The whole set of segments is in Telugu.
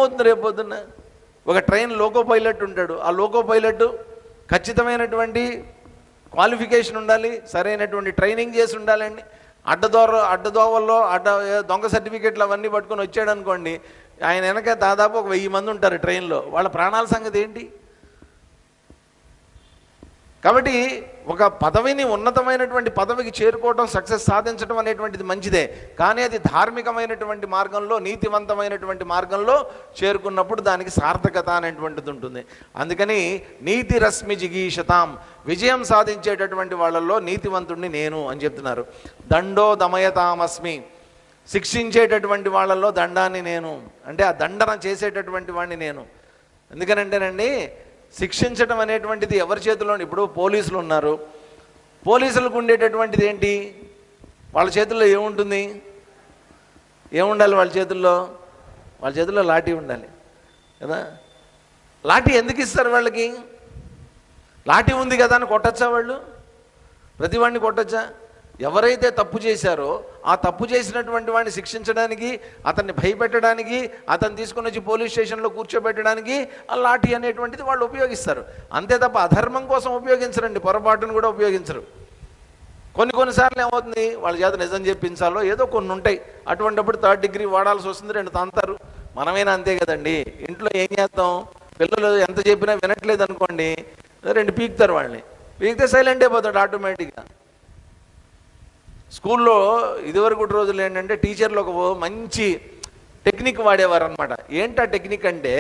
ఏమవుతుంది రేపు పొద్దున్న? ఒక ట్రైన్ లోకో పైలట్ ఉంటాడు. ఆ లోకో పైలట్ ఖచ్చితమైనటువంటి క్వాలిఫికేషన్ ఉండాలి, సరైనటువంటి ట్రైనింగ్ చేసి ఉండాలండి. అడ్డదోవల్లో దొంగ సర్టిఫికెట్లు అవన్నీ పట్టుకొని వచ్చాడు అనుకోండి, ఆయన వెనక దాదాపు ఒక 1000 మంది ఉంటారు ట్రైన్లో. వాళ్ళ ప్రాణాల సంగతి ఏంటి? కాబట్టి ఒక పదవిని, ఉన్నతమైనటువంటి పదవికి చేరుకోవడం, సక్సెస్ సాధించడం అనేటువంటిది మంచిదే. కానీ అది ధార్మికమైనటువంటి మార్గంలో, నీతివంతమైనటువంటి మార్గంలో చేరుకున్నప్పుడు దానికి సార్థకత అనేటువంటిది ఉంటుంది. అందుకని నీతి రశ్మి జిగీషతాం, విజయం సాధించేటటువంటి వాళ్ళల్లో నీతివంతుడిని నేను అని చెప్తున్నారు. దండో దమయతామస్మి, శిక్షించేటటువంటి వాళ్ళల్లో దండాన్ని నేను, అంటే ఆ దండన చేసేటటువంటి వాడిని నేను. ఎందుకనంటేనండి, శిక్షించడం అనేటువంటిది ఎవరి చేతిలో? ఇప్పుడు పోలీసులు ఉన్నారు, పోలీసులకు ఉండేటటువంటిది ఏంటి? వాళ్ళ చేతుల్లో ఏముంటుంది? ఏముండాలి వాళ్ళ చేతుల్లో? వాళ్ళ చేతుల్లో లాఠీ ఉండాలి కదా. లాఠీ ఎందుకు ఇస్తారు వాళ్ళకి? లాఠీ ఉంది కదా అని కొట్టచ్చా వాళ్ళు? ప్రతి వాడిని కొట్టచ్చా? ఎవరైతే తప్పు చేశారో ఆ తప్పు చేసినటువంటి వాడిని శిక్షించడానికి, అతన్ని భయపెట్టడానికి, అతన్ని తీసుకొని వచ్చి పోలీస్ స్టేషన్లో కూర్చోబెట్టడానికి ఆ లాఠీ అనేటువంటిది వాళ్ళు ఉపయోగిస్తారు. అంతే తప్ప అధర్మం కోసం ఉపయోగించరండి, పొరపాటును కూడా ఉపయోగించరు. కొన్నిసార్లు ఏమవుతుంది, వాళ్ళ చేత నిజం చెప్పించాలో ఏదో కొన్ని ఉంటాయి. అటువంటిప్పుడు 3rd డిగ్రీ వాడాల్సి వస్తుంది, 2 తంతారు. మనమైనా అంతే కదండి. ఇంట్లో ఏం చేస్తాం, పిల్లలు ఎంత చెప్పినా వినట్లేదు అనుకోండి, 2 పీకుతారు. వాళ్ళని పీకితే సైలెంట్ అయిపోతాడు ఆటోమేటిక్గా. స్కూల్లో ఇదివరకు రోజులు ఏంటంటే టీచర్లు ఒక మంచి టెక్నిక్ వాడేవారు అనమాట. ఏంటా టెక్నిక్ అంటే,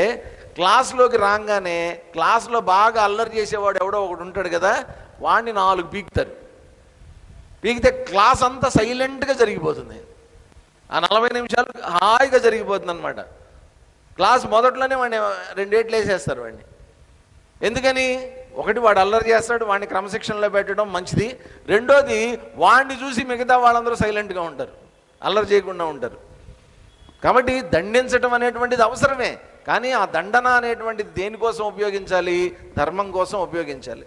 క్లాస్లోకి రాగానే క్లాస్లో బాగా అల్లరి చేసేవాడు ఎవడో ఒకడు ఉంటాడు కదా, వాడిని 4 పీకుతారు. పీకితే క్లాస్ అంతా సైలెంట్గా జరిగిపోతుంది. ఆ 40 నిమిషాలు హాయిగా జరిగిపోతుంది అనమాట. క్లాస్ మొదట్లోనే వాడిని 2 ఏట్లు వేసేస్తారు వాడిని. ఎందుకని? ఒకటి, వాడు అల్లరి చేస్తాడు, వాడిని క్రమశిక్షణలో పెట్టడం మంచిది. రెండోది, వాడిని చూసి మిగతా వాళ్ళందరూ సైలెంట్గా ఉంటారు, అల్లరి చేయకుండా ఉంటారు. కాబట్టి దండించడం అనేటువంటిది అవసరమే. కానీ ఆ దండన అనేటువంటిది దేనికోసం ఉపయోగించాలి? ధర్మం కోసం ఉపయోగించాలి.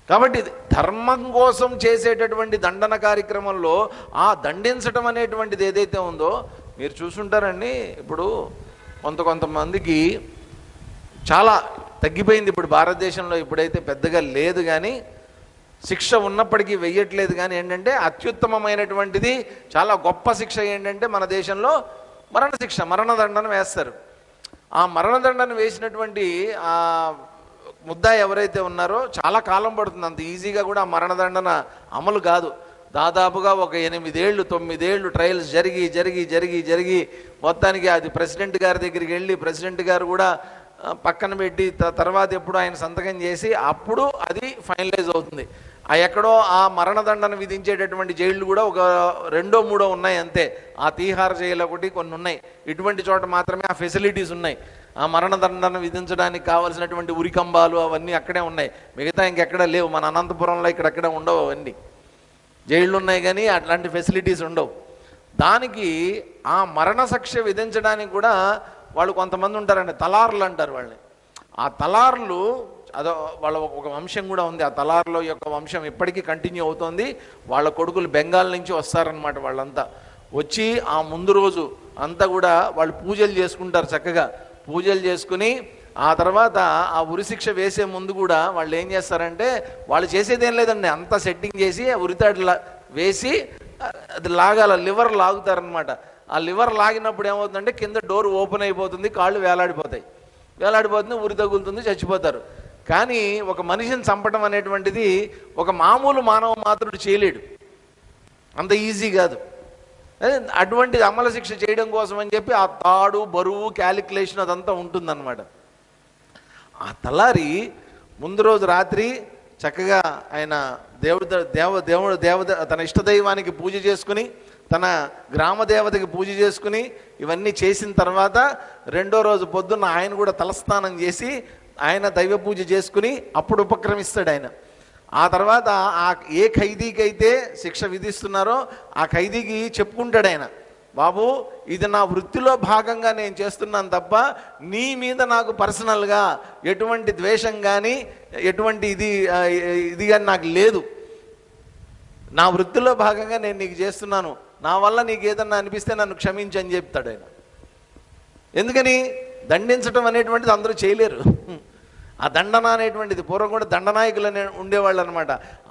కాబట్టి ధర్మం కోసం చేసేటటువంటి దండన కార్యక్రమంలో ఆ దండించడం అనేటువంటిది ఏదైతే ఉందో మీరు చూసుంటారండి. ఇప్పుడు కొంతమందికి చాలా తగ్గిపోయింది ఇప్పుడు భారతదేశంలో. ఇప్పుడైతే పెద్దగా లేదు, కానీ శిక్ష ఉన్నప్పటికీ వెయ్యట్లేదు. కానీ ఏంటంటే అత్యుత్తమమైనటువంటిది, చాలా గొప్ప శిక్ష ఏంటంటే మన దేశంలో మరణశిక్ష, మరణదండన వేస్తారు. ఆ మరణదండన వేసినటువంటి ఆ ముద్దాయి ఎవరైతే ఉన్నారో చాలా కాలం పడుతుంది. అంత ఈజీగా కూడా ఆ మరణదండన అమలు కాదు. దాదాపుగా ఒక 8 ఏళ్ళు 9 ఏళ్ళు ట్రయల్స్ జరిగి మొత్తానికి అది ప్రెసిడెంట్ గారి దగ్గరికి వెళ్ళి, ప్రెసిడెంట్ గారు కూడా పక్కన పెట్టి తర్వాత ఎప్పుడు ఆయన సంతకం చేసి అప్పుడు అది ఫైనలైజ్ అవుతుంది. ఎక్కడో ఆ మరణదండన విధించేటటువంటి జైళ్ళు కూడా ఒక 2 3 ఉన్నాయి అంతే. ఆ తీహార్ జైలు ఒకటి, కొన్ని ఉన్నాయి. ఇటువంటి చోట మాత్రమే ఆ ఫెసిలిటీస్ ఉన్నాయి. ఆ మరణదండన విధించడానికి కావాల్సినటువంటి ఉరికంబాలు అవన్నీ అక్కడే ఉన్నాయి, మిగతా ఇంకెక్కడ లేవు. మన అనంతపురంలో ఇక్కడెక్కడ ఉండవు అవన్నీ. జైళ్ళు ఉన్నాయి కానీ అట్లాంటి ఫెసిలిటీస్ ఉండవు. దానికి ఆ మరణశిక్ష విధించడానికి కూడా వాళ్ళు కొంతమంది ఉంటారండి, తలార్లు అంటారు వాళ్ళని. ఆ తలార్లు అదో వాళ్ళ ఒక వంశం కూడా ఉంది. ఆ తలార్ల యొక్క వంశం ఇప్పటికీ కంటిన్యూ అవుతుంది. వాళ్ళ కొడుకులు బెంగాల్ నుంచి వస్తారనమాట. వాళ్ళంతా వచ్చి ఆ ముందు రోజు అంతా కూడా వాళ్ళు పూజలు చేసుకుంటారు. చక్కగా పూజలు చేసుకుని ఆ తర్వాత ఆ ఉరిశిక్ష వేసే ముందు కూడా వాళ్ళు ఏం చేస్తారంటే, వాళ్ళు చేసేది ఏం లేదండి, అంతా సెట్టింగ్ చేసి ఉరితాడు వేసి అది లాగాల, లివర్ లాగుతారనమాట. ఆ లివర్ లాగినప్పుడు ఏమవుతుందంటే కింద డోర్ ఓపెన్ అయిపోతుంది, కాళ్ళు వేలాడిపోతుంది, ఉరి తగులుతుంది, చచ్చిపోతారు. కానీ ఒక మనిషిని చంపడం అనేటువంటిది ఒక మామూలు మానవ మాత్రుడు చేయలేడు, అంత ఈజీ కాదు. అటువంటిది అమల శిక్ష చేయడం కోసం అని చెప్పి ఆ తాడు, బరువు, క్యాలిక్యులేషన్ అదంతా ఉంటుందన్నమాట. ఆ తలారి ముందు రోజు రాత్రి చక్కగా ఆయన దేవుడు తన ఇష్టదైవానికి పూజ చేసుకుని, తన గ్రామ దేవతకి పూజ చేసుకుని ఇవన్నీ చేసిన తర్వాత 2వ రోజు పొద్దున్న ఆయన కూడా తలస్నానం చేసి ఆయన దైవ పూజ చేసుకుని అప్పుడు ఉపక్రమిస్తాడు ఆయన. ఆ తర్వాత ఆ ఏ ఖైదీకి అయితే శిక్ష విధిస్తున్నారో ఆ ఖైదీకి చెప్పుకుంటాడు ఆయన, బాబు ఇది నా వృత్తిలో భాగంగా నేను చేస్తున్నాను తప్ప నీ మీద నాకు పర్సనల్గా ఎటువంటి ద్వేషం కానీ ఎటువంటి ఇది కానీ నాకు లేదు. నా వృత్తిలో భాగంగా నేను నీకు చేస్తున్నాను, నా వల్ల నీకు ఏదన్నా అనిపిస్తే నన్ను క్షమించని చెప్తాడు ఆయన. ఎందుకని? దండించడం అనేటువంటిది అందరూ చేయలేరు. ఆ దండన అనేటువంటిది పూర్వం కూడా దండనాయకులు అనే ఉండేవాళ్ళు అనమాట.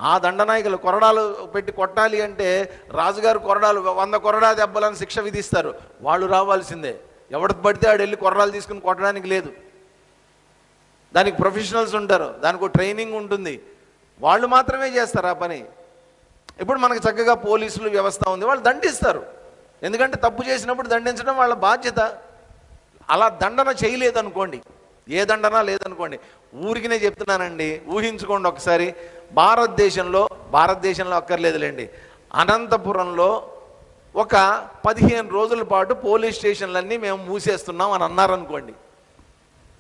ఆ దండనాయకులు కొరడాలు పెట్టి కొట్టాలి అంటే రాజుగారు కొరడాలు 100 కొరడా దెబ్బలను శిక్ష విధిస్తారు. వాళ్ళు రావాల్సిందే. ఎవడు పడితే ఆడు వెళ్ళి కొరడాలు తీసుకుని కొట్టడానికి లేదు. దానికి ప్రొఫెషనల్స్ ఉంటారు, దానికి ట్రైనింగ్ ఉంటుంది, వాళ్ళు మాత్రమే చేస్తారు ఆ పని. ఇప్పుడు మనకు చక్కగా పోలీసులు వ్యవస్థ ఉంది, వాళ్ళు దండిస్తారు. ఎందుకంటే తప్పు చేసినప్పుడు దండించడం వాళ్ళ బాధ్యత. అలా దండన చేయలేదనుకోండి, ఏ దండన లేదనుకోండి, ఊరికినే చెప్తున్నానండి, ఊహించుకోండి ఒకసారి. భారతదేశంలో అక్కర్లేదులేండి, అనంతపురంలో ఒక 15 రోజుల పాటు పోలీస్ స్టేషన్లన్నీ మేము మూసేస్తున్నాం అని అన్నారనుకోండి,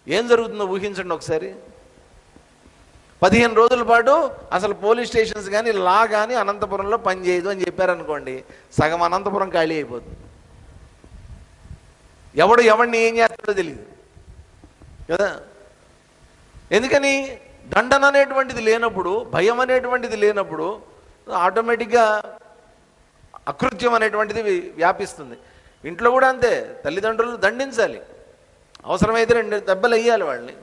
ఏం జరుగుతుందో ఊహించండి ఒకసారి. 15 రోజుల పాటు అసలు పోలీస్ స్టేషన్స్ కానీ లా కానీ అనంతపురంలో పనిచేయదు అని చెప్పారనుకోండి, సగం అనంతపురం ఖాళీ అయిపోతుంది. ఎవడిని ఏం చేస్తాడో తెలియదు కదా. ఎందుకని? దండన అనేటువంటిది లేనప్పుడు, భయం అనేటువంటిది లేనప్పుడు ఆటోమేటిక్గా అకృత్యం అనేటువంటిది వ్యాపిస్తుంది. ఇంట్లో కూడా అంతే, తల్లిదండ్రులు దండించాలి, అవసరమైతే 2 దెబ్బలు వేయాలి వాళ్ళని.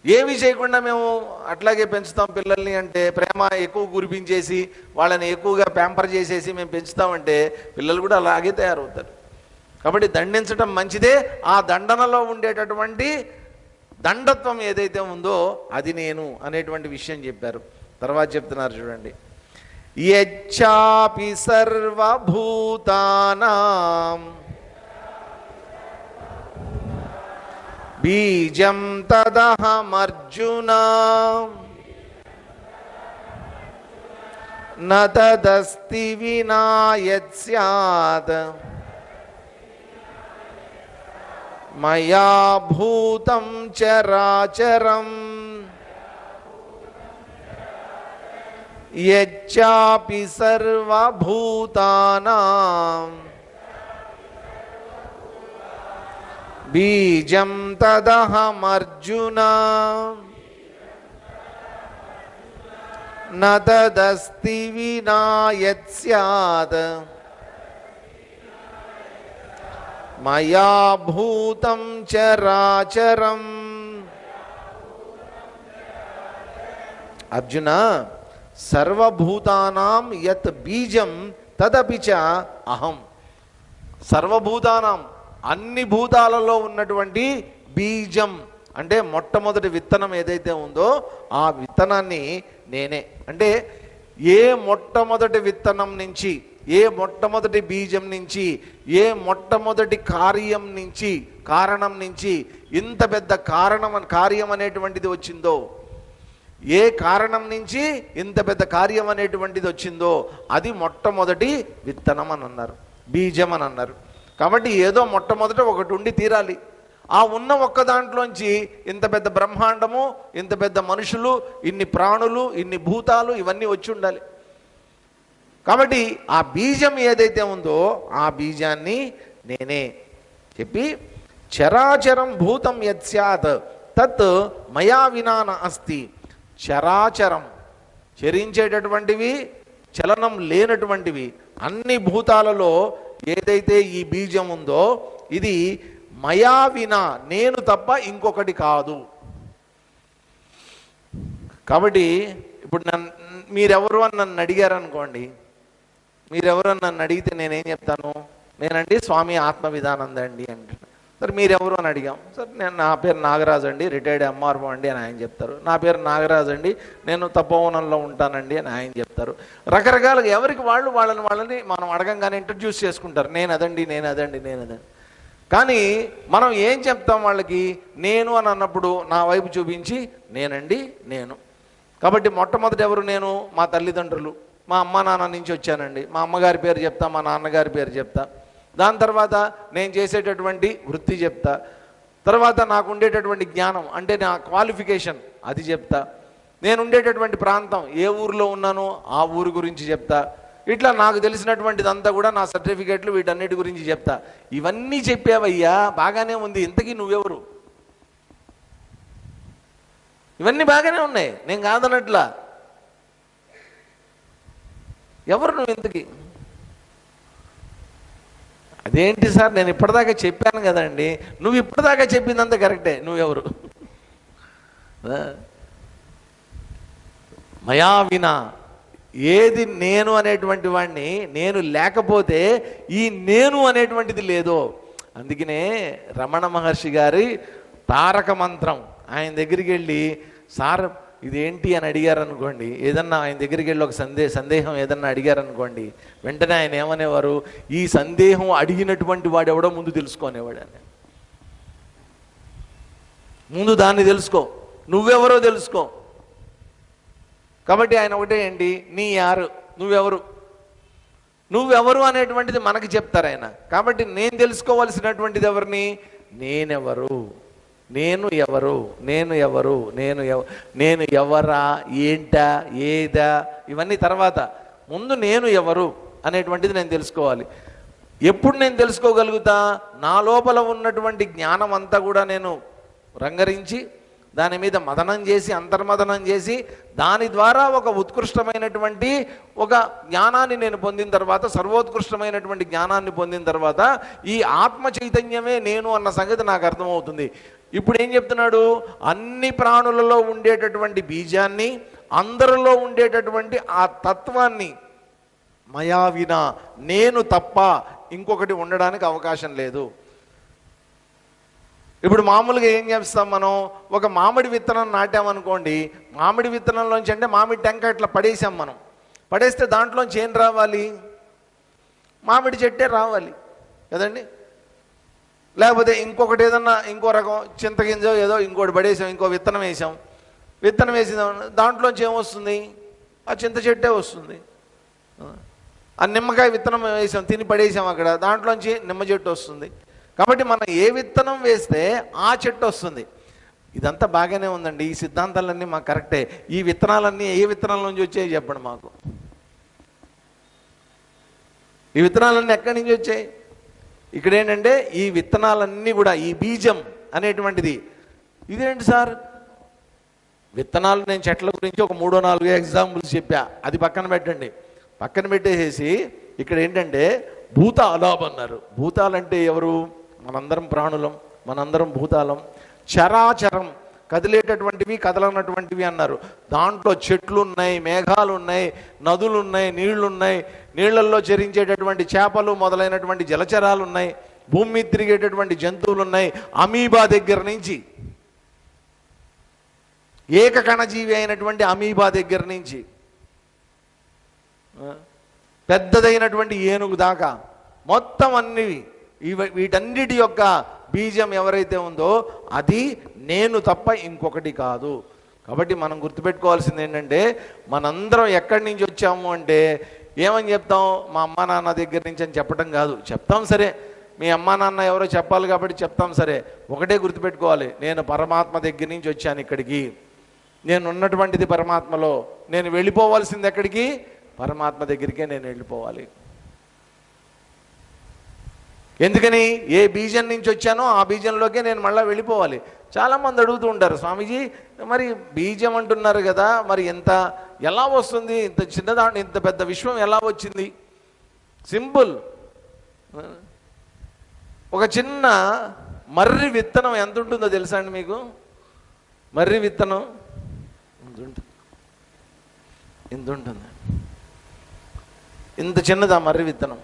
ఏమీ చేయకుండా మేము అట్లాగే పెంచుతాం పిల్లల్ని అంటే, ప్రేమ ఎక్కువ కురిపించేసి వాళ్ళని ఎక్కువగా ప్యాంపర్ చేసేసి మేము పెంచుతామంటే పిల్లలు కూడా అలాగే తయారవుతారు. కాబట్టి దండించడం మంచిదే. ఆ దండనలో ఉండేటటువంటి దండత్వం ఏదైతే ఉందో అది నేను అనేటువంటి విషయం చెప్పారు. తర్వాత చెప్తున్నారు చూడండి, యచ్చాపి సర్వభూతానాం బీజం తదహమర్జున న తదస్తి వినా యత్ స్యాత్ మయా భూతం చరాచరం యచ్చాపి సర్వభూతానాం బీజం తదహమర్జున న తదస్తి వినా యత్ స్యాత్ మయా భూతం చరాచరం. అర్జున, సర్వభూతానాం యత్ బీజం తదపి చ అహం. సర్వభూతానాం, అన్ని భూతాలలో ఉన్నటువంటి బీజం అంటే మొట్టమొదటి విత్తనం ఏదైతే ఉందో ఆ విత్తనాన్ని నేనే. అంటే ఏ మొట్టమొదటి విత్తనం నుంచి, ఏ మొట్టమొదటి బీజం నుంచి, ఏ మొట్టమొదటి కారణం నుంచి ఇంత పెద్ద కార్యం అనేటువంటిది వచ్చిందో, ఏ కారణం నుంచి ఇంత పెద్ద కార్యం అనేటువంటిది వచ్చిందో అది మొట్టమొదటి విత్తనం అని అన్నారు, బీజం అని అన్నారు. కాబట్టి ఏదో మొట్టమొదట ఒకటి ఉండి తీరాలి. ఆ ఉన్న ఒక్క దాంట్లోంచి ఇంత పెద్ద బ్రహ్మాండము, ఇంత పెద్ద మనుషులు, ఇన్ని ప్రాణులు, ఇన్ని భూతాలు ఇవన్నీ వచ్చి ఉండాలి. కాబట్టి ఆ బీజం ఏదైతే ఉందో ఆ బీజాన్ని నేనే చెప్పి, చరాచరం భూతం యత్ స్యాత్ తత్ మయా వినా న అస్తి. చరాచరం, చరించేటటువంటివి, చలనం లేనటువంటివి అన్ని భూతాలలో ఏదైతే ఈ బీజం ఉందో ఇది మయా వినా, నేను తప్ప ఇంకొకటి కాదు. కాబట్టి ఇప్పుడు మీరెవరు అని నన్ను అడిగారు అనుకోండి, మీరెవరు అని నన్ను అడిగితే నేనేం చెప్తాను? నేనండి స్వామి ఆత్మ విధానంద అండి అంటున్నాను. సరే మీరెవరు అని అడిగాం. సరే నా పేరు నాగరాజు అండి, రిటైర్డ్ ఎంఆర్ఓ అండి అని ఆయన చెప్తారు. నా పేరు నాగరాజు అండి, నేను తపోవనంలో ఉంటానండి అని ఆయన చెప్తారు. రకరకాలుగా ఎవరికి వాళ్ళని మనం అడగంగానే ఇంట్రడ్యూస్ చేసుకుంటారు. నేను అదండి. కానీ మనం ఏం చెప్తాం వాళ్ళకి? నేను అని అన్నప్పుడు నా వైపు చూపించి నేనండి నేను. కాబట్టి మొట్టమొదటి ఎవరు? నేను మా తల్లిదండ్రులు, మా అమ్మ నాన్న నుంచి వచ్చానండి. మా అమ్మగారి పేరు చెప్తా, మా నాన్నగారి పేరు చెప్తా. దాని తర్వాత నేను చేసేటటువంటి వృత్తి చెప్తా. తర్వాత నాకు ఉండేటటువంటి జ్ఞానం అంటే నా క్వాలిఫికేషన్ అది చెప్తా. నేను ఉండేటటువంటి ప్రాంతం, ఏ ఊరిలో ఉన్నానో ఆ ఊరు గురించి చెప్తా. ఇట్లా నాకు తెలిసినటువంటిదంతా కూడా నా సర్టిఫికేట్లు వీటన్నిటి గురించి చెప్తా. ఇవన్నీ చెప్పావయ్యా, బాగానే ఉంది, ఇంతకీ నువ్వెవరు? ఇవన్నీ బాగానే ఉన్నాయి, నేను కాదనట్లా. ఎవరు నువ్వు ఇంతకీ? అదే అదేంటి సార్, నేను ఇప్పటిదాకా చెప్పాను కదండి. నువ్వు ఇప్పటిదాకా చెప్పిందంతా కరెక్టే, నువ్వెవరు? మయా వినా, ఏది నేను అనేటువంటి వాడిని, నేను లేకపోతే ఈ నేను అనేటువంటిది లేదో. అందుకనే రమణ మహర్షి గారి తారక మంత్రం, ఆయన దగ్గరికి వెళ్ళి సార్ ఇదేంటి అని అడిగారనుకోండి, ఏదన్నా ఆయన దగ్గరికి వెళ్ళి ఒక సందేహం ఏదన్నా అడిగారనుకోండి, వెంటనే ఆయన ఏమనేవారు, ఈ సందేహం అడిగినటువంటి వాడు ఎవడో ముందు తెలుసుకోనేవాడు అని. ముందు దాన్ని తెలుసుకో, నువ్వెవరో తెలుసుకో. కాబట్టి ఆయన ఒకటే ఏంటి, నీ యారు, నువ్వెవరు అనేటువంటిది మనకి చెప్తారు ఆయన. కాబట్టి నేను తెలుసుకోవాల్సినటువంటిది ఎవరిని, నేనెవరు, నేను ఎవరా, ఏంటా, ఏదా, ఇవన్నీ తర్వాత. ముందు నేను ఎవరు అనేటువంటిది నేను తెలుసుకోవాలి. ఎప్పుడు నేను తెలుసుకోగలుగుతా, నా లోపల ఉన్నటువంటి జ్ఞానం అంతా కూడా నేను రంగరించి దాని మీద మదనం చేసి, అంతర్మదనం చేసి, దాని ద్వారా ఒక ఉత్కృష్టమైనటువంటి ఒక జ్ఞానాన్ని నేను పొందిన తర్వాత, సర్వోత్కృష్టమైనటువంటి జ్ఞానాన్ని పొందిన తర్వాత ఈ ఆత్మ చైతన్యమే నేను అన్న సంగతి నాకు అర్థమవుతుంది. ఇప్పుడు ఏం చెప్తున్నాడు, అన్ని ప్రాణులలో ఉండేటటువంటి బీజాన్ని, అందరిలో ఉండేటటువంటి ఆ తత్వాన్ని మయా వినా, నేను తప్ప ఇంకొకటి ఉండడానికి అవకాశం లేదు. ఇప్పుడు మామూలుగా ఏం చేస్తాం మనం, ఒక మామిడి విత్తనం నాటామనుకోండి, మామిడి విత్తనంలోంచి అంటే మామిడి టెంక ఇట్లా పడేసాం మనం, పడేస్తే దాంట్లోంచి ఏం రావాలి, మామిడి చెట్టే రావాలి కదండి. లేకపోతే ఇంకొకటి ఏదన్నా ఇంకో రకం చింతగింజో ఏదో ఇంకోటి పడేసాం, ఇంకో విత్తనం వేసాం, విత్తనం వేసినాం, దాంట్లోంచి ఏమొస్తుంది, ఆ చింత చెట్టే వస్తుంది. ఆ నిమ్మకాయ విత్తనం వేసాం, తిని పడేసాం అక్కడ, దాంట్లోంచి నిమ్మ చెట్టు వస్తుంది. కాబట్టి మనం ఏ విత్తనం వేస్తే ఆ చెట్టు వస్తుంది. ఇదంతా బాగానే ఉందండి, ఈ సిద్ధాంతాలన్నీ మాకు కరెక్టే. ఈ విత్తనాలన్నీ ఏ విత్తనాల నుంచి వచ్చాయి చెప్పండి మాకు. ఈ విత్తనాలన్నీ ఎక్కడి నుంచి వచ్చాయి? ఇక్కడ ఏంటంటే ఈ విత్తనాలన్నీ కూడా, ఈ బీజం అనేటువంటిది, ఇదేంటి సార్ విత్తనాలు, నేను చెట్ల గురించి ఒక 3-4 ఎగ్జాంపుల్స్ చెప్పా, అది పక్కన పెట్టండి. పక్కన పెట్టేసేసి ఇక్కడ ఏంటంటే భూతాలాభం అన్నారు. భూతాలంటే ఎవరు? మనందరం ప్రాణులం, మనందరం భూతాలం. చరాచరం, కదిలేటటువంటివి కదలనటువంటివి అన్నారు. దాంట్లో చెట్లు ఉన్నాయి, మేఘాలు ఉన్నాయి, నదులు ఉన్నాయి, నీళ్లు ఉన్నాయి, నీళ్లల్లో చరించేటటువంటి చేపలు మొదలైనటువంటి జలచరాలు ఉన్నాయి, భూమి మీద తిరిగేటటువంటి జంతువులు ఉన్నాయి. అమీబా దగ్గర నుంచి, ఏకకణజీవి అయినటువంటి అమీబా దగ్గర నుంచి పెద్దదైనటువంటి ఏనుగు దాకా మొత్తం అన్ని, వీటన్నిటి యొక్క బీజం ఎవరైతే ఉందో అది నేను తప్ప ఇంకొకటి కాదు. కాబట్టి మనం గుర్తుపెట్టుకోవాల్సింది ఏంటంటే, మనందరం ఎక్కడి నుంచి వచ్చాము అంటే ఏమని చెప్తాం, మా అమ్మా నాన్న దగ్గర నుంచి అని చెప్పడం కాదు. చెప్తాం సరే, మీ అమ్మా నాన్న ఎవరో చెప్పాలి కాబట్టి చెప్తాం సరే. ఒకటే గుర్తుపెట్టుకోవాలి, నేను పరమాత్మ దగ్గర నుంచి వచ్చాను ఇక్కడికి, నేను ఉన్నటువంటిది పరమాత్మలో, నేను వెళ్ళిపోవాల్సింది ఎక్కడికి, పరమాత్మ దగ్గరికే నేను వెళ్ళిపోవాలి. ఎందుకని, ఏ బీజం నుంచి వచ్చానో ఆ బీజంలోకే నేను మళ్ళీ వెళ్ళిపోవాలి. చాలామంది అడుగుతూ ఉంటారు, స్వామీజీ మరి బీజం అంటున్నారు కదా, మరి ఎలా వస్తుంది, ఇంత చిన్నదాన్ని ఇంత పెద్ద విశ్వం ఎలా వచ్చింది? సింపుల్, ఒక చిన్న మర్రి విత్తనం ఎంత ఉంటుందో తెలుసా అండి మీకు? మర్రి విత్తనం ఇంత ఉంటుంది, ఇంత చిన్నది ఆ మర్రి విత్తనం.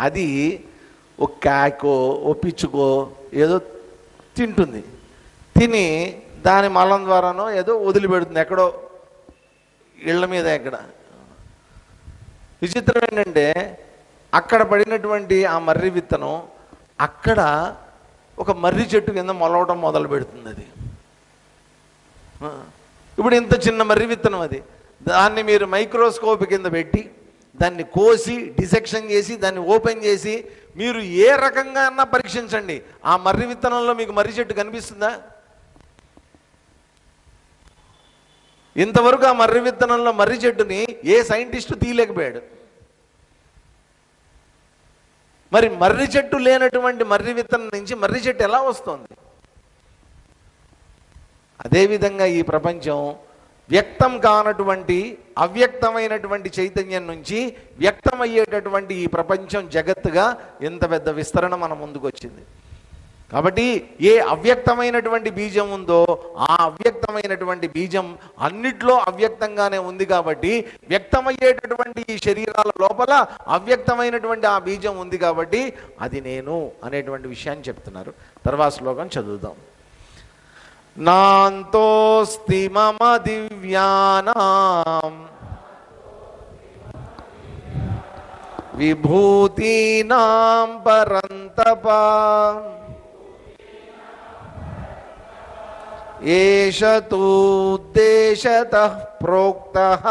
అది ఒక కాకో ఓ పిచ్చుకో ఏదో తింటుంది, తిని దాని మలం ద్వారానో ఏదో వదిలిపెడుతుంది ఎక్కడో ఇళ్ళ మీద. ఎక్కడ విచిత్రం ఏంటంటే, అక్కడ పడినటువంటి ఆ మర్రి విత్తనం అక్కడ ఒక మర్రి చెట్టు కింద మొలవటం మొదలు పెడుతుంది. అది ఇప్పుడు ఇంత చిన్న మర్రి విత్తనం, అది దాన్ని మీరు మైక్రోస్కోప్ కింద పెట్టి దాన్ని కోసి డిసెక్షన్ చేసి దాన్ని ఓపెన్ చేసి మీరు ఏ రకంగా అన్నా పరీక్షించండి, ఆ మర్రి విత్తనంలో మీకు మర్రి చెట్టు కనిపిస్తుందా? ఇంతవరకు ఆ మర్రి విత్తనంలో మర్రి చెట్టుని ఏ సైంటిస్టు తీయలేకపోయాడు. మరి మర్రి చెట్టు లేనటువంటి మర్రి విత్తనం నుంచి మర్రి చెట్టు ఎలా వస్తుంది? అదేవిధంగా ఈ ప్రపంచం వ్యక్తం కానటువంటి అవ్యక్తమైనటువంటి చైతన్యం నుంచి వ్యక్తమయ్యేటటువంటి ఈ ప్రపంచం జగత్తుగా ఇంత పెద్ద విస్తరణ మన ముందుకు వచ్చింది. కాబట్టి ఏ అవ్యక్తమైనటువంటి బీజం ఉందో ఆ అవ్యక్తమైనటువంటి బీజం అన్నిట్లో అవ్యక్తంగానే ఉంది. కాబట్టి వ్యక్తమయ్యేటటువంటి ఈ శరీరాల లోపల అవ్యక్తమైనటువంటి ఆ బీజం ఉంది. కాబట్టి అది నేను అనేటువంటి విషయాన్ని చెప్తున్నారు. తర్వాత శ్లోకం చదువుదాం. నాంతోస్తి మమ దివ్యానాం విభూతీనాం పరంతప ఏష తూద్దేశతః ప్రోక్తః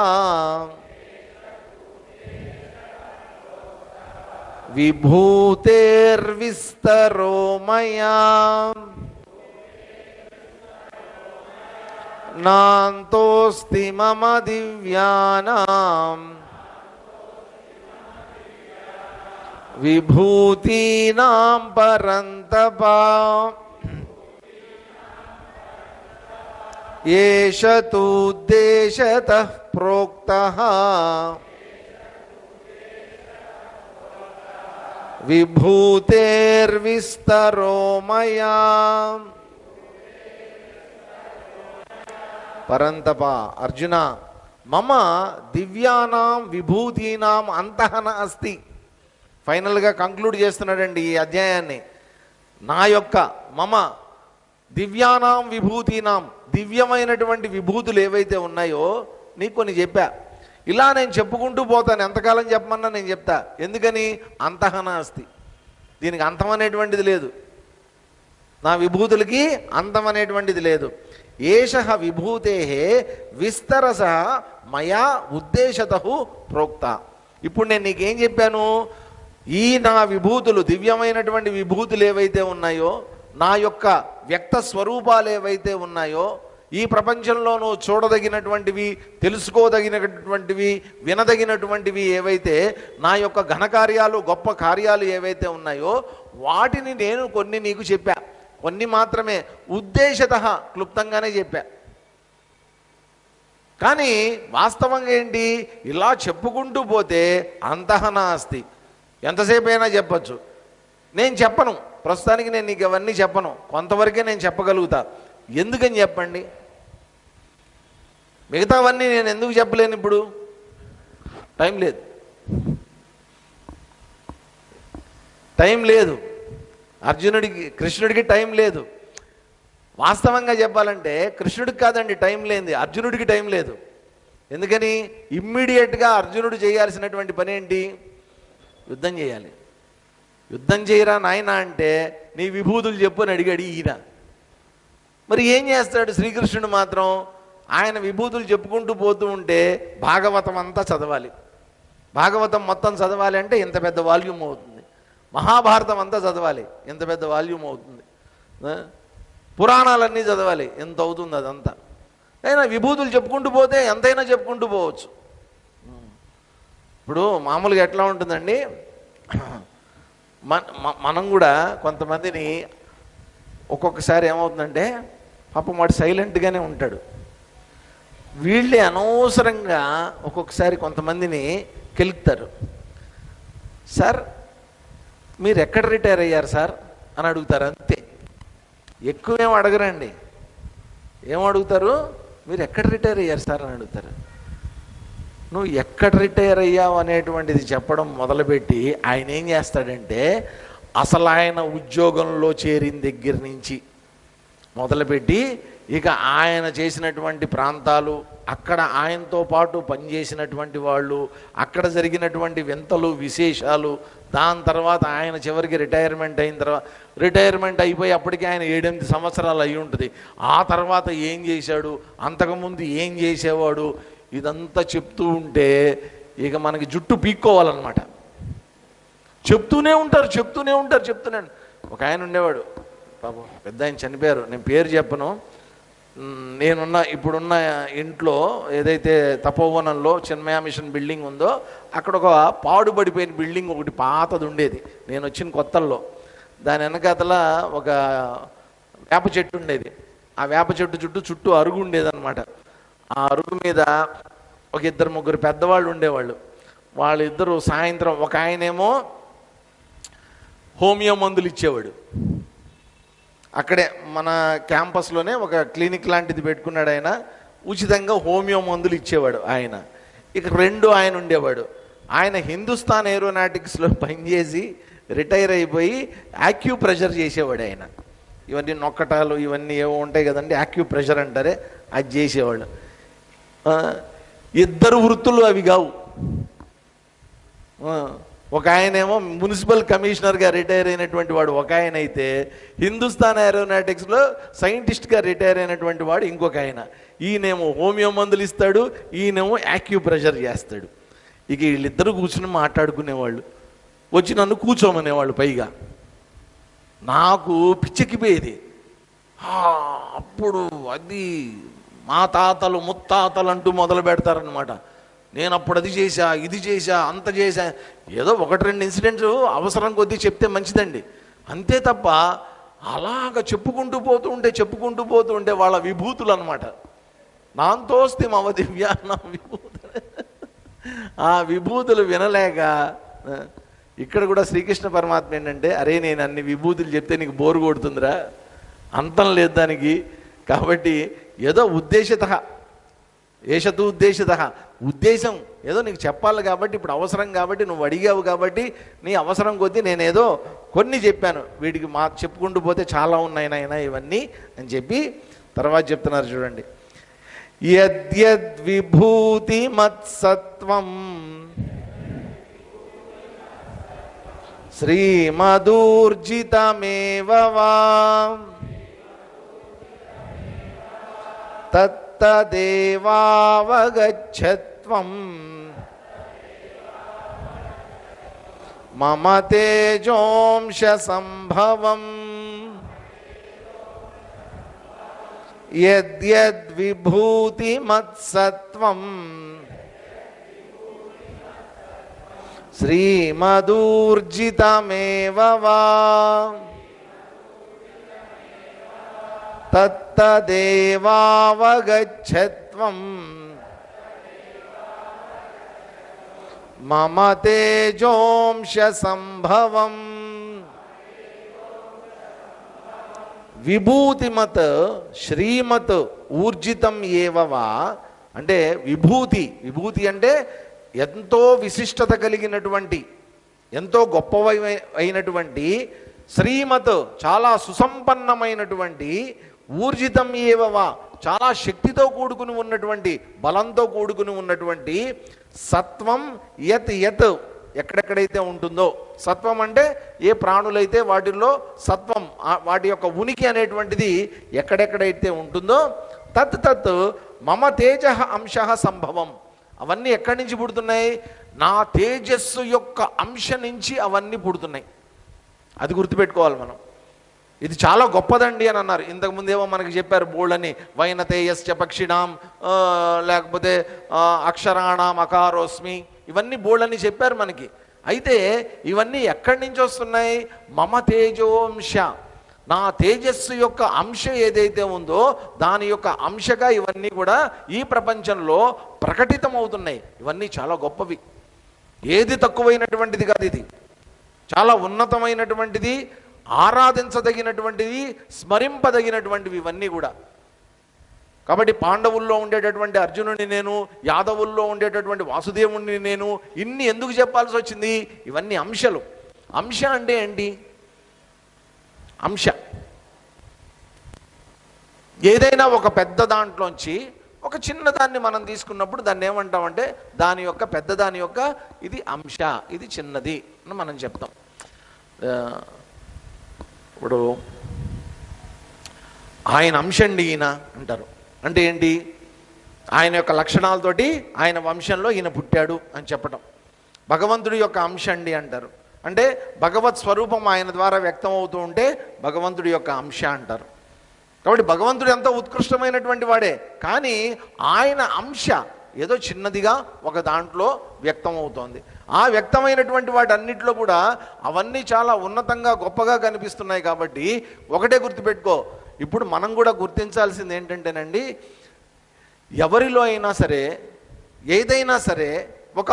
విభూతేర్విస్తరో మయా నాంతోస్తి మమ దివ్యానాం విభూతీనాం పరంతప ఏష తూద్దేశతః ప్రోక్తః విభూతేర్విస్తరో మయా. పరంతప అర్జున, మమ దివ్యానాం విభూతీనాం అంతఃన అస్తి. ఫైనల్గా కంక్లూడ్ చేస్తున్నాడండి ఈ అధ్యాయాన్ని. నా యొక్క మమ దివ్యానాం విభూతీనాం, దివ్యమైనటువంటి విభూతులు ఏవైతే ఉన్నాయో నీకు కొన్ని చెప్పా. ఇలా నేను చెప్పుకుంటూ పోతాను, ఎంతకాలం చెప్పమన్నా నేను చెప్తా. ఎందుకని? అంతఃన అస్తి, దీనికి అంతం అనేటువంటిది లేదు. నా విభూతులకి అంతం అనేటువంటిది లేదు. ఏషః విభూతేః విస్తరసః మయా ఉద్దేశతః ప్రోక్త. ఇప్పుడు నేను నీకేం చెప్పాను? ఈ నా విభూతులు, దివ్యమైనటువంటి విభూతులు ఏవైతే ఉన్నాయో, నా యొక్క వ్యక్త స్వరూపాలు ఏవైతే ఉన్నాయో, ఈ ప్రపంచంలో నువ్వు చూడదగినటువంటివి, తెలుసుకోదగినటువంటివి, వినదగినటువంటివి ఏవైతే నా యొక్క ఘనకార్యాలు, గొప్ప కార్యాలు ఏవైతే ఉన్నాయో వాటిని నేను కొన్ని నీకు చెప్పా. కొన్ని మాత్రమే ఉద్దేశతః క్లుప్తంగానే చెప్పా. కానీ వాస్తవంగా ఏంటి? ఇలా చెప్పుకుంటూ పోతే అంతఃన అస్తి, ఎంతసేపు అయినా చెప్పచ్చు. నేను చెప్పను, ప్రస్తుతానికి నేను నీకు అవన్నీ చెప్పను, కొంతవరకే నేను చెప్పగలుగుతా. ఎందుకని చెప్పండి? మిగతావన్నీ నేను ఎందుకు చెప్పలేను? ఇప్పుడు టైం లేదు, టైం లేదు. అర్జునుడికి, కృష్ణుడికి టైం లేదు. వాస్తవంగా చెప్పాలంటే కృష్ణుడికి కాదండి టైం లేనిది, అర్జునుడికి టైం లేదు. ఎందుకని? ఇమ్మీడియట్గా అర్జునుడు చేయాల్సినటువంటి పని ఏంటి? యుద్ధం చేయాలి. యుద్ధం చేయరా నాయన అంటే నీ విభూతులు చెప్పు అని అడిగాడు ఈయన. మరి ఏం చేస్తాడు శ్రీకృష్ణుడు మాత్రం? ఆయన విభూతులు చెప్పుకుంటూ పోతూ ఉంటే భాగవతం అంతా చదవాలి. భాగవతం మొత్తం చదవాలి అంటే ఇంత పెద్ద వాల్యూమ్ అవుతుంది. మహాభారతం అంతా చదవాలి, ఎంత పెద్ద వాల్యూమ్ అవుతుంది. పురాణాలన్నీ చదవాలి, ఎంత అవుతుంది అదంతా. అయినా విభూతులు చెప్పుకుంటూ పోతే ఎంతైనా చెప్పుకుంటూ పోవచ్చు. ఇప్పుడు మామూలుగా ఎట్లా ఉంటుందండి, మనం కూడా కొంతమందిని ఒక్కొక్కసారి ఏమవుతుందంటే, పాపం వాడు సైలెంట్గానే ఉంటాడు. వీళ్ళే అనవసరంగా ఒక్కొక్కసారి కొంతమందిని కెలుకుతారు. సార్ మీరు ఎక్కడ రిటైర్ అయ్యారు సార్ అని అడుగుతారు, అంతే. ఎక్కువేం అడగరండి. ఏం అడుగుతారు? మీరు ఎక్కడ రిటైర్ అయ్యారు సార్ అని అడుగుతారు. నువ్వు ఎక్కడ రిటైర్ అయ్యావు అనేటువంటిది చెప్పడం మొదలుపెట్టి ఆయన ఏం చేస్తాడంటే, అసలు ఆయన ఉద్యోగంలో చేరిన దగ్గర నుంచి మొదలుపెట్టి ఇక ఆయన చేసినటువంటి ప్రాంతాలు, అక్కడ ఆయనతో పాటు పనిచేసినటువంటి వాళ్ళు, అక్కడ జరిగినటువంటి వింతలు విశేషాలు, దాని తర్వాత ఆయన చివరికి రిటైర్మెంట్ అయిన తర్వాత, రిటైర్మెంట్ అయిపోయి అప్పటికి ఆయన 7-8 సంవత్సరాలు అయి ఉంటుంది. ఆ తర్వాత ఏం చేశాడు, అంతకుముందు ఏం చేసేవాడు, ఇదంతా చెప్తూ ఉంటే ఇక మనకి జుట్టు పీక్కోవాలన్నమాట. చెప్తూనే ఉంటారు. ఒక ఆయన ఉండేవాడు, పాపం పెద్ద ఆయన చనిపోయారు, నేను పేరు చెప్పను. ఇప్పుడున్న ఇంట్లో ఏదైతే తపోవనంలో చిన్మయ మిషన్ బిల్డింగ్ ఉందో, అక్కడ ఒక పాడుబడిపోయిన బిల్డింగ్ ఒకటి పాతది ఉండేది. నేను వచ్చిన కొత్తల్లో దాని వెనకాతల ఒక వేప చెట్టు ఉండేది. ఆ వేప చెట్టు చుట్టూ అరుగు ఉండేదన్నమాట. ఆ అరుగు మీద ఒక ఇద్దరు ముగ్గురు పెద్దవాళ్ళు ఉండేవాళ్ళు. వాళ్ళిద్దరూ సాయంత్రం, ఒక ఆయనేమో హోమియో మందులు ఇచ్చేవాడు. అక్కడే మన క్యాంపస్లోనే ఒక క్లినిక్ లాంటిది పెట్టుకున్నాడు ఆయన. ఉచితంగా హోమియో మందులు ఇచ్చేవాడు ఆయన. ఇక రెండో ఆయన ఉండేవాడు. ఆయన హిందుస్థాన్ ఏరోనాటిక్స్లో పనిచేసి రిటైర్ అయిపోయి యాక్యూప్రెషర్ చేసేవాడు ఆయన. ఇవన్నీ నొక్కటాలు ఇవన్నీ ఏవో ఉంటాయి కదండి, యాక్యూప్రెషర్ అంటారే, అది చేసేవాళ్ళు. ఇద్దరు వృత్తులు అవి కావు. ఒక ఆయనేమో మున్సిపల్ కమిషనర్గా రిటైర్ అయినటువంటి వాడు ఒక ఆయన అయితే, హిందుస్థాన్ ఏరోనాటిక్స్లో సైంటిస్ట్గా రిటైర్ అయినటువంటి వాడు ఇంకొక ఆయన. ఈయనేమో హోమియో మందులు ఇస్తాడు, ఈయనేమో యాక్యూప్రెషర్ చేస్తాడు. ఇక వీళ్ళిద్దరూ కూర్చుని మాట్లాడుకునేవాళ్ళు. వచ్చి నన్ను కూర్చోమనేవాళ్ళు. పైగా నాకు పిచ్చెక్కిపోయేది. అప్పుడు అది మా తాతలు ముత్తాతలు అంటూ మొదలు పెడతారనమాట. నేను అప్పుడు అది చేశా, ఇది చేశా, అంత చేశా. ఏదో ఒకటి రెండు ఇన్సిడెంట్స్ అవసరం కొద్దీ చెప్తే మంచిదండి, అంతే తప్ప అలాగ చెప్పుకుంటూ పోతూ ఉంటే వాళ్ళ విభూతులు అనమాట. నాంతోస్తి మమ దివ్యాన విభూతులు. ఆ విభూతులు వినలేక ఇక్కడ కూడా శ్రీకృష్ణ పరమాత్మ ఏంటంటే, అరే నేను అన్ని విభూతులు చెప్తే నీకు బోరు కొడుతుందిరా, అంతం లేదు దానికి. కాబట్టి ఏదో ఉద్దేశత ఏషతూ ఉద్దేశత, ఉద్దేశం ఏదో నీకు చెప్పాలి కాబట్టి, ఇప్పుడు అవసరం కాబట్టి, నువ్వు అడిగావు కాబట్టి నీ అవసరం కొద్దీ నేనేదో కొన్ని చెప్పాను. వీడికి చెప్పుకుంటూ పోతే చాలా ఉన్నాయి నాయనా ఇవన్నీ అని చెప్పి తర్వాత చెప్తున్నారు చూడండి. యద్యద్విభూతి మత్సత్వం శ్రీమదూర్జితమేవ వా తత్తదేవావగచ్చత్వం మమ తేజోంశ సంభవం. యద్యద్విభూతి మత్సత్వం శ్రీమదూర్జితమేవ వా తత్తదేవావగచ్చత్వం మమ తేజోంశ సంభవం. విభూతిమత్ శ్రీమత్ ఊర్జితం ఏవవా అంటే విభూతి. విభూతి అంటే ఎంతో విశిష్టత కలిగినటువంటి, ఎంతో గొప్పవైనటువంటి, శ్రీమత్ చాలా సుసంపన్నమైనటువంటి, ఊర్జితం ఏవవా చాలా శక్తితో కూడుకుని ఉన్నటువంటి, బలంతో కూడుకుని ఉన్నటువంటి, సత్వం యత్ యత్ ఎక్కడెక్కడైతే ఉంటుందో, సత్వం అంటే ఏ ప్రాణులైతే వాటిల్లో సత్వం వాటి యొక్క ఉనికి అనేటువంటిది ఎక్కడెక్కడైతే ఉంటుందో, తత్ తత్ మమ తేజ అంశ సంభవం. అవన్నీ ఎక్కడి నుంచి పుడుతున్నాయి? నా తేజస్సు యొక్క అంశ నుంచి అవన్నీ పుడుతున్నాయి. అది గుర్తుపెట్టుకోవాలి మనం. ఇది చాలా గొప్పదండి అని అన్నారు. ఇంతకుముందేమో మనకి చెప్పారు బోళ్ళని, వైనతేయశ్చ పక్షిణాం, లేకపోతే అక్షరాణాం అకారోస్మి, ఇవన్నీ బోళ్ళని చెప్పారు మనకి. అయితే ఇవన్నీ ఎక్కడి నుంచి వస్తున్నాయి? మమ తేజోంశ, నా తేజస్సు యొక్క అంశ ఏదైతే ఉందో దాని యొక్క అంశగా ఇవన్నీ కూడా ఈ ప్రపంచంలో ప్రకటితమవుతున్నాయి. ఇవన్నీ చాలా గొప్పవి, ఏది తక్కువైనటువంటిది కాదు. ఇది చాలా ఉన్నతమైనటువంటిది, ఆరాధించదగినటువంటిది, స్మరింపదగినటువంటివి ఇవన్నీ కూడా. కాబట్టి పాండవుల్లో ఉండేటటువంటి అర్జునుడిని నేను, యాదవుల్లో ఉండేటటువంటి వాసుదేవుడిని నేను, ఇన్ని ఎందుకు చెప్పాల్సి వచ్చింది? ఇవన్నీ అంశలు. అంశ అంటే ఏంటి? అంశ ఏదైనా ఒక పెద్ద దాంట్లోంచి ఒక చిన్నదాన్ని మనం తీసుకున్నప్పుడు దాన్ని ఏమంటామంటే దాని యొక్క పెద్దదాని యొక్క ఇది అంశ, ఇది చిన్నది అని మనం చెప్తాం. ఇప్పుడు ఆయన అంశండి ఈయన అంటారు. అంటే ఏంటి? ఆయన యొక్క లక్షణాలతోటి ఆయన వంశంలో ఈయన పుట్టాడు అని చెప్పటం. భగవంతుడి యొక్క అంశ అండి అంటారు. అంటే భగవత్ స్వరూపం ఆయన ద్వారా వ్యక్తం అవుతూ ఉంటే భగవంతుడి యొక్క అంశ అంటారు. కాబట్టి భగవంతుడు ఎంతో ఉత్కృష్టమైనటువంటి వాడే, కానీ ఆయన అంశ ఏదో చిన్నదిగా ఒక దాంట్లో వ్యక్తం అవుతోంది. ఆ వ్యక్తమైనటువంటి వాటన్నిటిలో కూడా అవన్నీ చాలా ఉన్నతంగా గొప్పగా కనిపిస్తున్నాయి. కాబట్టి ఒకటే గుర్తుపెట్టుకో, ఇప్పుడు మనం కూడా గుర్తించాల్సింది ఏంటంటేనండి, ఎవరిలో అయినా సరే ఏదైనా సరే ఒక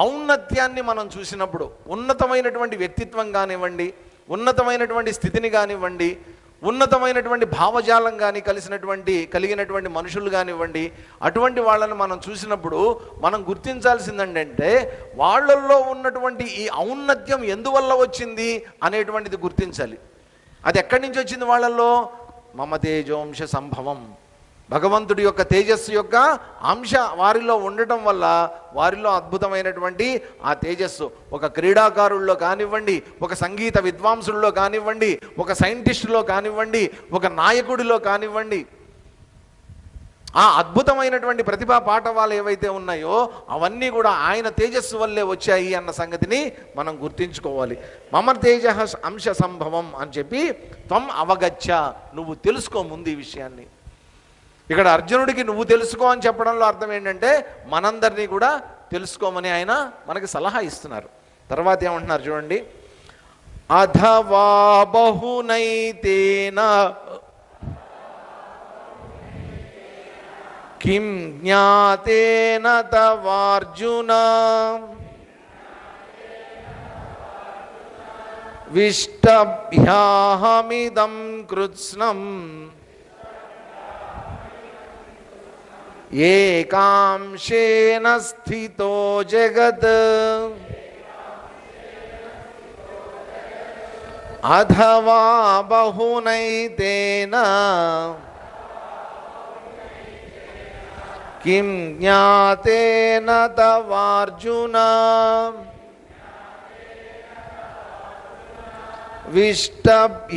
ఔన్నత్యాన్ని మనం చూసినప్పుడు, ఉన్నతమైనటువంటి వ్యక్తిత్వం కానివ్వండి, ఉన్నతమైనటువంటి స్థితిని కానివ్వండి, ఉన్నతమైనటువంటి భావజాలం కానీ కలిగినటువంటి మనుషులు కానివ్వండి, అటువంటి వాళ్ళని మనం చూసినప్పుడు మనం గుర్తించాల్సిందంటే వాళ్ళల్లో ఉన్నటువంటి ఈ ఔన్నత్యం ఎందువల్ల వచ్చింది అనేటువంటిది గుర్తించాలి. అది ఎక్కడి నుంచి వచ్చింది వాళ్ళల్లో? మమ తేజోంశ సంభవం, భగవంతుడి యొక్క తేజస్సు యొక్క అంశ వారిలో ఉండటం వల్ల వారిలో అద్భుతమైనటువంటి ఆ తేజస్సు ఒక క్రీడాకారుల్లో కానివ్వండి, ఒక సంగీత విద్వాంసుల్లో కానివ్వండి, ఒక సైంటిస్టులో కానివ్వండి, ఒక నాయకుడిలో కానివ్వండి, ఆ అద్భుతమైనటువంటి ప్రతిభా పాఠవాలు ఏవైతే ఉన్నాయో అవన్నీ కూడా ఆయన తేజస్సు వల్లే వచ్చాయి అన్న సంగతిని మనం గుర్తించుకోవాలి. మమ తేజ అంశ సంభవం అని చెప్పి త్వం అవగచ్చ, నువ్వు తెలుసుకో ముందు ఈ విషయాన్ని. ఇక్కడ అర్జునుడికి నువ్వు తెలుసుకో అని చెప్పడంలో అర్థం ఏంటంటే మనందరినీ కూడా తెలుసుకోమని ఆయన మనకి సలహా ఇస్తున్నారు. తర్వాత ఏమంటున్నారు చూడండి, అథవా బహునైతేన కిం జ్ఞాతేన తవార్జున విష్టభ్యాహమిదం కృత్స్నం ఏకాంశేన స్థితో జగత్ అథవా బహునైతేన కిం జ్ఞాతేన తవార్జున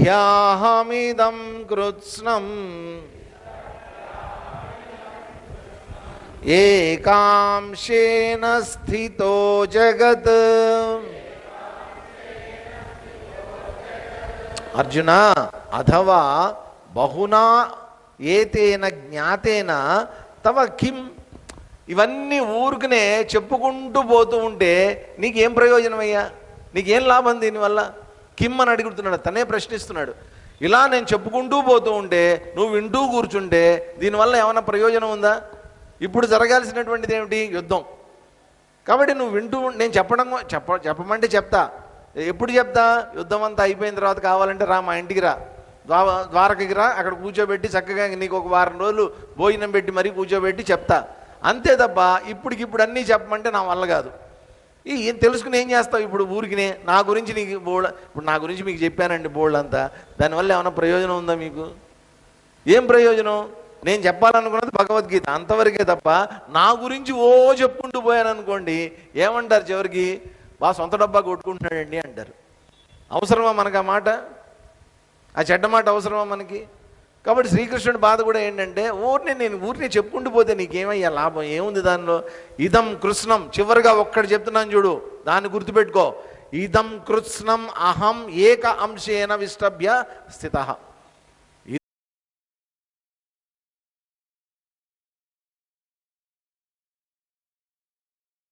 విష్టభ్యాహమిదం కృత్స్నం ఏకాంశేన స్థితో జగత్. అర్జున, అథవా బహునా ఏతేన జ్ఞాతేన తవ కిం, ఇవన్నీ ఊరుకునే చెప్పుకుంటూ పోతూ ఉంటే నీకేం ప్రయోజనం అయ్యా? నీకేం లాభం దీనివల్ల? కిం అని అడుగుతున్నాడు, తనే ప్రశ్నిస్తున్నాడు. ఇలా నేను చెప్పుకుంటూ పోతూ ఉంటే, నువ్వు వింటూ కూర్చుంటే దీనివల్ల ఏమైనా ప్రయోజనం ఉందా? ఇప్పుడు జరగాల్సినటువంటిది ఏమిటి? యుద్ధం. కాబట్టి నువ్వు వింటూ, నేను చెప్పమంటే చెప్తా. ఎప్పుడు చెప్తా? యుద్ధం అంతా అయిపోయిన తర్వాత కావాలంటే రా, మా ఇంటికి రా, ద్వారకకి రా, అక్కడ కూర్చోబెట్టి చక్కగా నీకు ఒక వారం రోజులు భోజనం పెట్టి మరీ కూర్చోబెట్టి చెప్తా. అంతే తప్ప ఇప్పటికిప్పుడు అన్నీ చెప్పమంటే నా వల్ల కాదు. ఏం తెలుసుకుని ఏం చేస్తావు ఇప్పుడు? ఊరికినే నా గురించి నీకు ఇప్పుడు నా గురించి మీకు చెప్పానండి బోల్డ్ అంతా, దానివల్ల ఏమైనా ప్రయోజనం ఉందా మీకు? ఏం ప్రయోజనం? నేను చెప్పాలనుకున్నది భగవద్గీత అంతవరకే తప్ప నా గురించి చెప్పుకుంటూ పోయాను అనుకోండి, ఏమంటారు చివరికి? బా సొంత డబ్బా కొట్టుకుంటున్నాడండి అంటారు. అవసరమా మనకు ఆ మాట? ఆ చెడ్డ మాట అవసరమా మనకి? కాబట్టి శ్రీకృష్ణుడి బాధ కూడా ఏంటంటే ఊరిని చెప్పుకుంటూ పోతే నీకేమయ్యా లాభం? ఏముంది దానిలో? ఇదం కృష్ణం, చివరిగా ఒక్కటి చెప్తున్నాను చూడు, దాన్ని గుర్తుపెట్టుకో. ఇదం కృత్స్నం అహం ఏక అంశేన విష్టభ్య స్థిత.